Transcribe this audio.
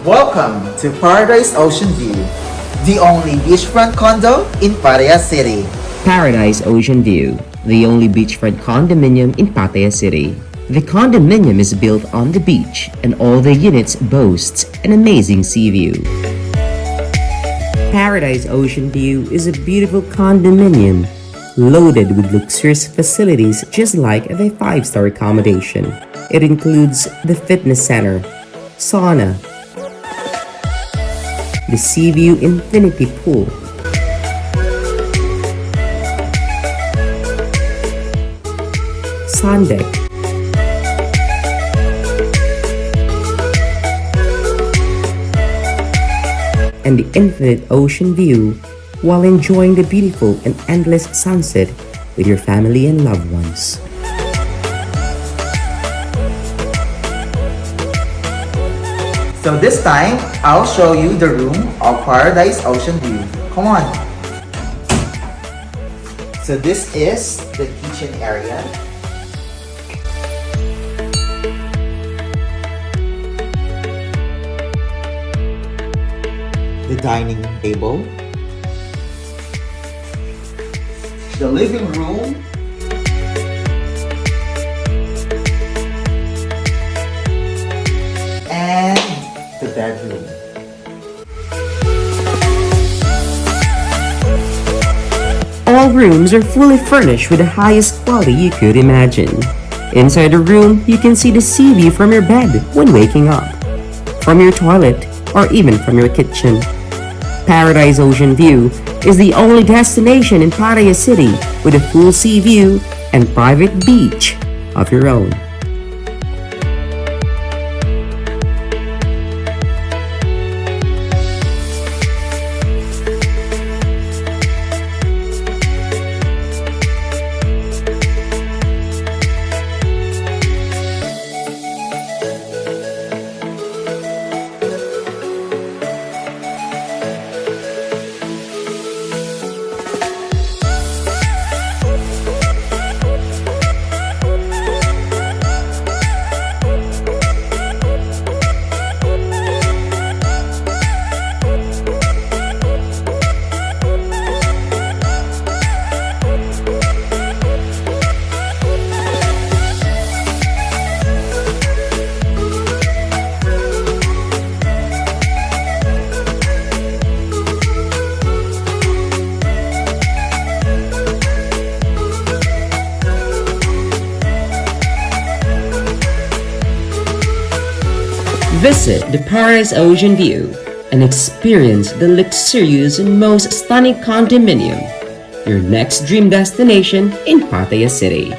Welcome to Paradise Ocean View, the only beachfront condo in Pattaya City. Paradise Ocean View, the only beachfront condominium in Pattaya City. The condominium is built on the beach and all the units boasts an amazing sea view. Paradise Ocean View is a beautiful condominium loaded with luxurious facilities just like the 5-star accommodation. It includes the fitness center, sauna, the sea view infinity pool, SUNDECK, and the infinite ocean view while enjoying the beautiful and endless sunset with your family and loved ones. So this time, I'll show you the room of Paradise Ocean View. Come on. So this is the kitchen area. The dining table. The living room. And the bedroom. All rooms are fully furnished with the highest quality you could imagine. Inside the room, you can see the sea view from your bed when waking up, from your toilet, or even from your kitchen. Paradise Ocean View is the only destination in Pattaya City with a full sea view and private beach of your own. Visit the Paradise Ocean View and experience the luxurious and most stunning condominium, your next dream destination in Pattaya City.